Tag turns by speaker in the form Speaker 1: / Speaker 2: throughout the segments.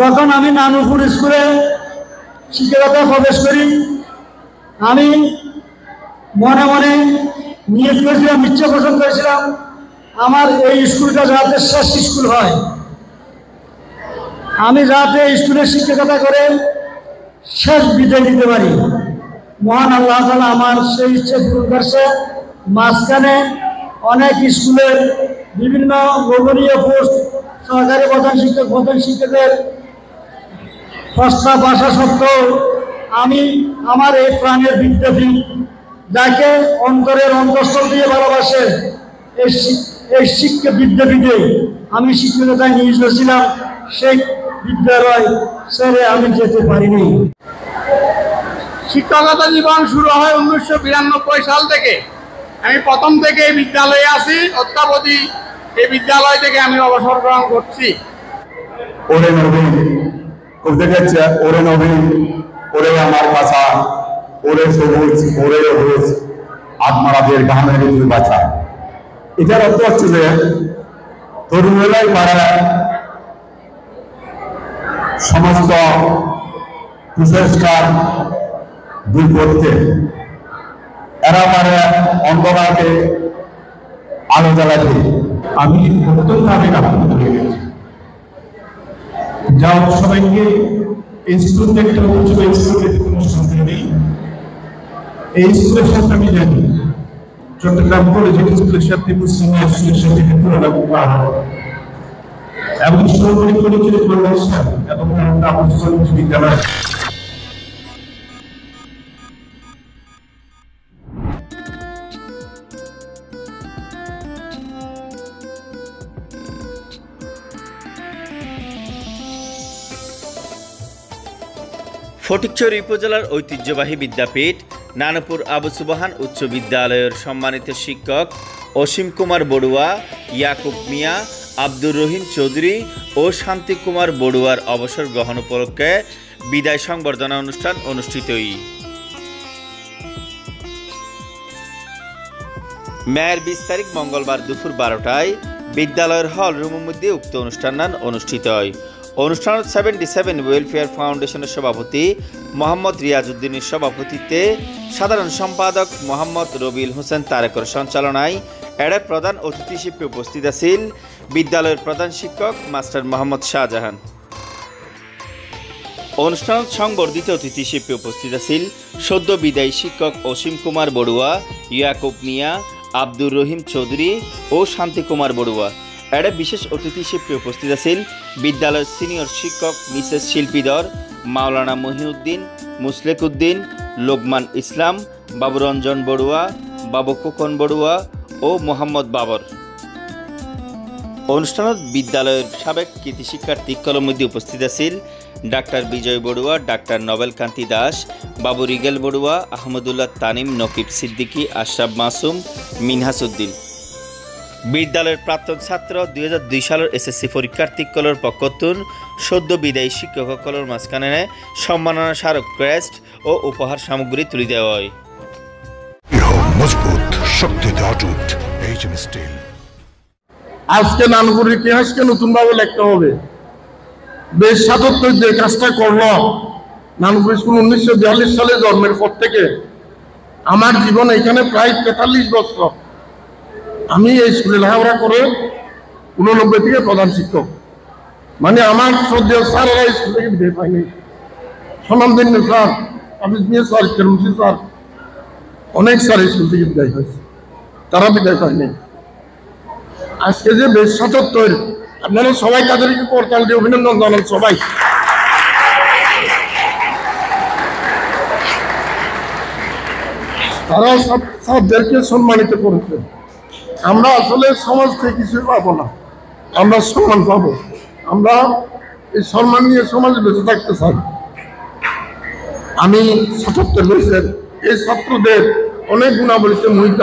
Speaker 1: যখন আমি নানুপুর স্কুলে শিক্ষকতায় প্রবেশ করি, আমি মনে মনে নিয়ত করেছিলাম, ইচ্ছা পোষণ করেছিলাম, আমার এই স্কুলটা যাতে শেষ স্কুল হয়, আমি যাতে স্কুলে শিক্ষকতা করে শেষ বিদায় দিতে পারি। মহান আল্লাহ তাআলা আমার সেই ইচ্ছে পূরণ করছে। মাঝখানে অনেক স্কুলের বিভিন্ন গোপনীয় পোস্ট, সহকারী প্রধান শিক্ষকের প্রস্তাব আসা সত্ত্বেও আমি আমার এই প্রাণের বিদ্যাপীঠ, যাকে অন্তরের অন্তঃস্থল দিয়ে ভালোবাসে, এই শিক্ষা বিদ্যাপীঠে আমি শিক্ষকতায় নিয়োজিত ছিলাম। সেই বিদ্যালয় ছেড়ে আমি যেতে পারিনি।
Speaker 2: শিক্ষকতা জীবন শুরু হয় 1992 সাল থেকে। আমি প্রথম থেকে এই বিদ্যালয়ে আছি, অদ্যাবধি এই বিদ্যালয় থেকে আমি অবসর গ্রহণ করছি।
Speaker 3: ওরে নবীন বলতে গেছে, ওরে নবীন, ওরে আমার বাছা, ওরে সবুজ, ওরে সবুজ, আত্মারাদের গানের তুই বাছা। এটার অর্থ হচ্ছে যে তরুণেরাই পারে সমস্ত কুসংস্কার দূর করতে, এরা পারে অন্ধকারকে আলো জ্বালাতে। আমি অত্যন্তভাবে আপ্লুত হয়ে গেছি। যা সবাইকে এই স্কুলে একটা উচ্চ স্কুলের কোনো সন্দেহ নেই। এই স্কুলের সাথে আমি জানি চট্টগ্রাম কলেজিয়েট স্কুলের সাথে মুসলিম স্কুলের সাথে তুলনা করা হয় এবং সরকারি কলেজের মাদ্রাসা এবং বিদ্যালয়।
Speaker 4: ফটিকছড়ি উপজেলার ঐতিহ্যবাহী বিদ্যাপীঠ নানুপুর আবু সুবহান উচ্চ বিদ্যালয়ের সম্মানিত শিক্ষক অসীম কুমার বড়ুয়া, ইয়াকুব মিয়া, আব্দুর রহিম চৌধুরী ও শান্তি কুমার বড়ুয়ার অবসর গ্রহণ উপলক্ষে বিদায় সংবর্ধনা অনুষ্ঠান অনুষ্ঠিত। মেয়ের 20 তারিখ মঙ্গলবার দুপুর 12টায় বিদ্যালয়ের হল রুমের মধ্যে উক্ত অনুষ্ঠান অনুষ্ঠিত হয়। অনুষ্ঠানত 77 ওয়েলফেয়ার ফাউন্ডেশনের সভাপতি মোহাম্মদ রিয়াজ উদ্দিনের সভাপতিত্বে, সাধারণ সম্পাদক মোহাম্মদ রবিউল হোসেন তারেকর সঞ্চালনায় এর প্রধান অতিথি হিসেবে উপস্থিত আছেন বিদ্যালয়ের প্রধান শিক্ষক মাস্টার মোহাম্মদ শাহজাহান। অনুষ্ঠানত সংবর্ধিত অতিথি হিসেবে উপস্থিত আছেন সদ্য বিদায়ী শিক্ষক অসীম কুমার বড়ুয়া, ইয়াকুব মিয়া, আব্দুর রহিম চৌধুরী ও শান্তি কুমার বড়ুয়া। এর বিশেষ অতিথি হিসেবে উপস্থিত আছেন বিদ্যালয়ের সিনিয়র শিক্ষক মিসেস শিল্পীধর, মাওলানা মহিউদ্দিন, মুসলেক উদ্দিন, লোকমান ইসলাম, বাবু রঞ্জন বড়ুয়া, বাবু খোকন বড়ুয়া ও মোহাম্মদ বাবর। অনুষ্ঠানত বিদ্যালয়ের সাবেক কৃতি শিক্ষার্থী কলম মধ্যে উপস্থিত আছেন ডাক্তার বিজয় বড়ুয়া, ডাক্তার নবেল কান্তি দাস, বাবু রিগেল বড়ুয়া, আহমদুল্লাহ তানিম, নকিব সিদ্দিকী, আশরাফ মাসুম, মিনহাস উদ্দিন। বিদ্যালয়ের প্রাক্তন ছাত্র 2002 সালের এসএসসি পরীক্ষার্থীসকলের পক্ষতুন সদ্য বিদায়ী শিক্ষকসকলের মাঝখানে সম্মাননা স্মারক ক্রেস্ট ও উপহার সামগ্রী তুলে দেওয়া হয়।
Speaker 5: মজবুত শক্তিতে অটুট এইচএম স্টিল।
Speaker 2: আজকে নানুপুরের ইতিহাসকে নতুনভাবে লিখতে হবে। দেশ ৭৭ যে কাজটা করলো, নানুপুর স্কুল 1942 সালে জন্মের পর থেকে আমার জীবন এখানে প্রায় 43 বছর। আমি এই স্কুলে লেখাপড়া করে 89 থেকে প্রধান শিক্ষক। মানে আমার শ্রদ্ধেয় স্যারেরা স্কুল থেকে বিদায় পায়নি। সনামদিন স্যার, আবিস মিয়া স্যার, কেরমসি স্যার, অনেক স্যার স্কুল থেকে বিদায় হয়েছে, তারা বিদায় পায়নি। আজকে যে বেশ ৭৭, আপনারা সবাই তাদেরকে করতাল দিয়ে অভিনন্দন জানান সবাই। তারা স্যারদেরকে সম্মানিত করেছে। আমরা আসলে সমাজ থেকে কিছুই পাবো না, আমরা সম্মান পাবো। আমরা এই সম্মান নিয়ে সমাজে বেঁচে থাকতে চাই। আমি ৭৭ বছরের এই ছাত্রদের অনেক গুণাবলীতে মোহিত।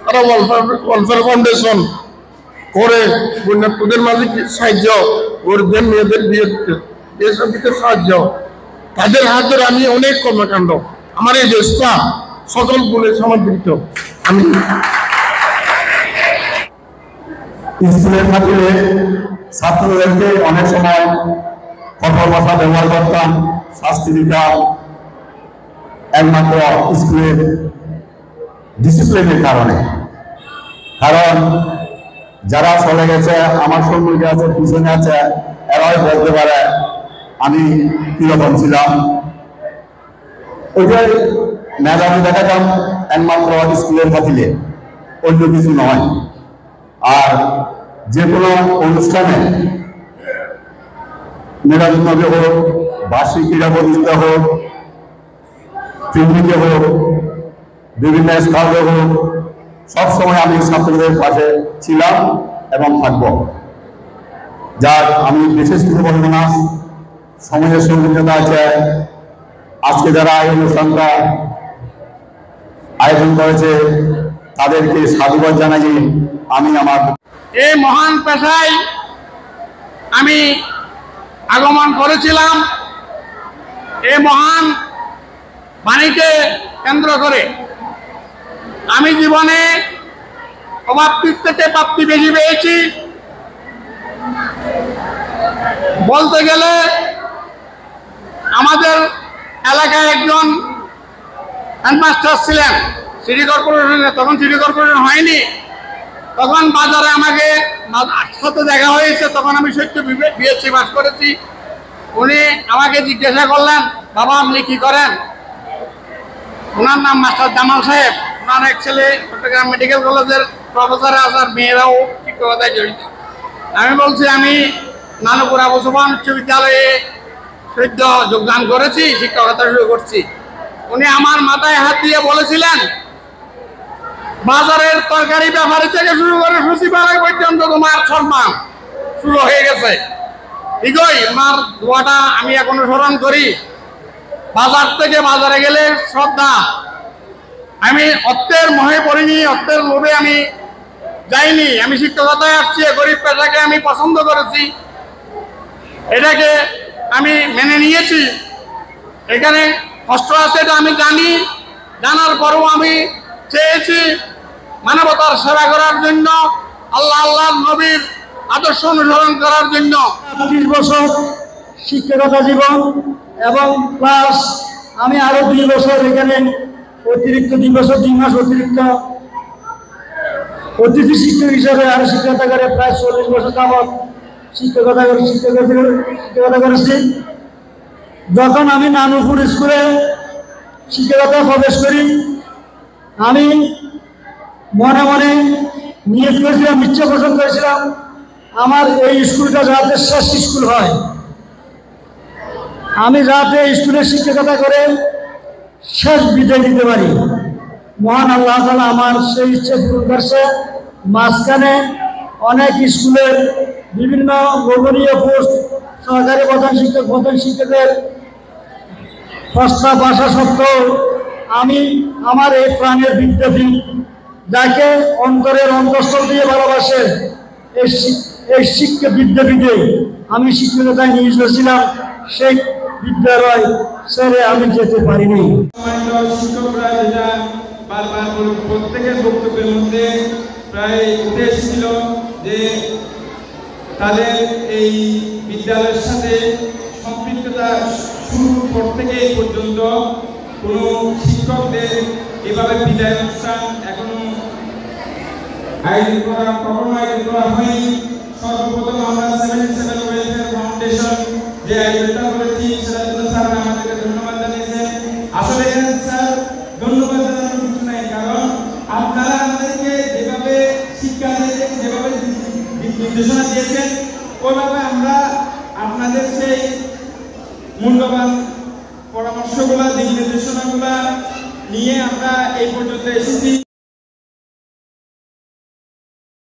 Speaker 2: তারা ওয়েলফেয়ার ফাউন্ডেশন করে বন্যার্থদের মাঝে সাহায্য, গরিবদের মেয়েদের বিয়ে দিতে সাহায্য, তাদের হাত ধরে আমি অনেক কর্মকাণ্ড, আমার এই দেশটা সকল গুণে সমর্পিত। আমি
Speaker 3: স্কুলে থাকলে ছাত্রদেরকে অনেক সময় কঠোর ভাষা ব্যবহার করতাম, শাস্তি দিতাম একমাত্র স্কুলের ডিসিপ্লিনের কারণে। কারণ যারা চলে গেছে, আমার সম্মুখে আছে, পিছনে আছে, এরাই বলতে পারে আমি কিরকম ছিলাম। ওইটাই মেধাবী দেখাতাম একমাত্র স্কুলের খাতিরে, অন্য কিছু নয়। আর যে কোনো অনুষ্ঠানে মেধাবী হোক, বার্ষিক ক্রীড়া প্রতিযোগিতা হোক, পিকনিকে হোক, বিভিন্ন স্কাউটে হোক, সবসময় আমি ছাত্রদের পাশে ছিলাম এবং থাকব। যার আমি বিশেষ কিছু বলবো না, সমাজের সৌজন্যতা আছে। আজকে যারা এই অনুষ্ঠানটা আয়োজন করেছে তাদেরকে সাধুবাদ জানাই। আমি আমার
Speaker 2: এই মহান পেশায় আমি আগমন করেছিলাম। এই মহান বাণীকে কেন্দ্র করে আমি জীবনে অপ্রাপ্তির থেকে প্রাপ্তি বেশি পেয়েছি। বলতে গেলে আমাদের এলাকায় একজন হেডমাস্টার ছিলেন সিটি কর্পোরেশনে, তখন সিটি কর্পোরেশন হয়নি, তখন বাজারে আমাকে সাথে দেখা হয়েছে, তখন আমি সত্য বিএসসি পাস করেছি। উনি আমাকে জিজ্ঞাসা করলেন, বাবা আপনি কি করেন? ওনার নাম মাস্টার জামাল সাহেব। ওনার এক ছেলে চট্টগ্রাম মেডিকেল কলেজের প্রফেসর আছে, আর মেয়েরাও শিক্ষকতায় জড়িত। আমি বলছি আমি নানুপুর আবু সুবহান উচ্চ বিদ্যালয়ে সদ্য যোগদান করেছি, শিক্ষকতা শুরু করছি। উনি আমার মাথায় হাত দিয়ে বলেছিলেন, বাজারের তরকারি ব্যাপারী থেকে শুরু করে সচিবালয় পর্যন্ত তোমার সম্মান শুরু হয়ে গেছে। ঠিকই, ওনার দোয়াটা আমি এখনো স্মরণ করি। বাজার থেকে বাজারে গেলে শ্রদ্ধা। আমি অর্থের মোহে পড়িনি, অর্থের লোভে আমি যাইনি। আমি শিক্ষকতায় আসছি, গরিব পেশাকে আমি পছন্দ করেছি, এটাকে আমি মেনে নিয়েছি। এখানে কষ্ট আছে এটা আমি জানি, জানার পরেও আমি চেয়েছি মানবতার সেবা করার জন্য, আল্লাহ নবীর আদর্শ অনুসরণ করার জন্য।
Speaker 1: 30 বছর শিক্ষকতা জীবন এবং প্লাস আমি আরো 2 বছর এখানে অতিরিক্ত 2 বছর 2 মাস অতিরিক্ত অতিথি শিক্ষক হিসাবে আরো শিক্ষকতা করে প্রায় 40 বছর যাবৎ শিক্ষকতা করেছি। যখন আমি নানুপুর স্কুলে শিক্ষকতা প্রবেশ করি, আমি মনে মনে নিয়ত করেছিলাম, ইচ্ছা পোষণ করেছিলাম, আমার এই স্কুলটা যাতে শেষ স্কুল হয়, আমি যাতে স্কুলে শিক্ষকতা করে শেষ বিদায় দিতে পারি। মহান আল্লাহ তাআলা আমার সেই ইচ্ছে পূরণ করছে। মাঝখানে অনেক স্কুলের বিভিন্ন গোপনীয় পোস্ট, সহকারী প্রধান শিক্ষকের প্রস্তাব আসা সত্ত্বেও আমি আমার এই প্রাণের বিদ্যাপীঠ, যাকে অন্তরের অন্তঃস্থল দিয়ে ভালোবাসে, এই শিক্ষা বিদ্যাপীঠে আমি শিক্ষকতায় নিয়োজিত ছিলাম। সেই বিদ্যালয় ছেড়ে আমি যেতে পারিনি।
Speaker 6: শিক্ষকরা যেটা বারবার প্রত্যেকের বক্তব্যের মধ্যে প্রায় উঠে এসেছিল যে তাদের এই বিদ্যালয়ের সাথে সম্পৃক্ততা শুরুর পর থেকে এই পর্যন্ত কোনো শিক্ষকদের এভাবে বিদায় অনুষ্ঠান এখনো কখনো আয়োজন করা হয়নি। সর্বপ্রথম আমরা 77 ওয়েলফেয়ার ফাউন্ডেশন যে আয়োজনটা করেছি সেটার জন্য স্যার আমাদেরকে ধন্যবাদ জানিয়েছেন। আসলে স্যার ধন্যবাদ জানানোর কিছু নাই, কারণ আপনারা আমাদেরকে যেভাবে শিক্ষা দিয়েছেন, যেভাবে নির্দেশনা দিয়েছেন, ওইভাবে আমরা আপনাদের সেই মূল্যবান পরামর্শগুলা, দিক নির্দেশনাগুলা নিয়ে আমরা এই পর্যন্ত এসেছি।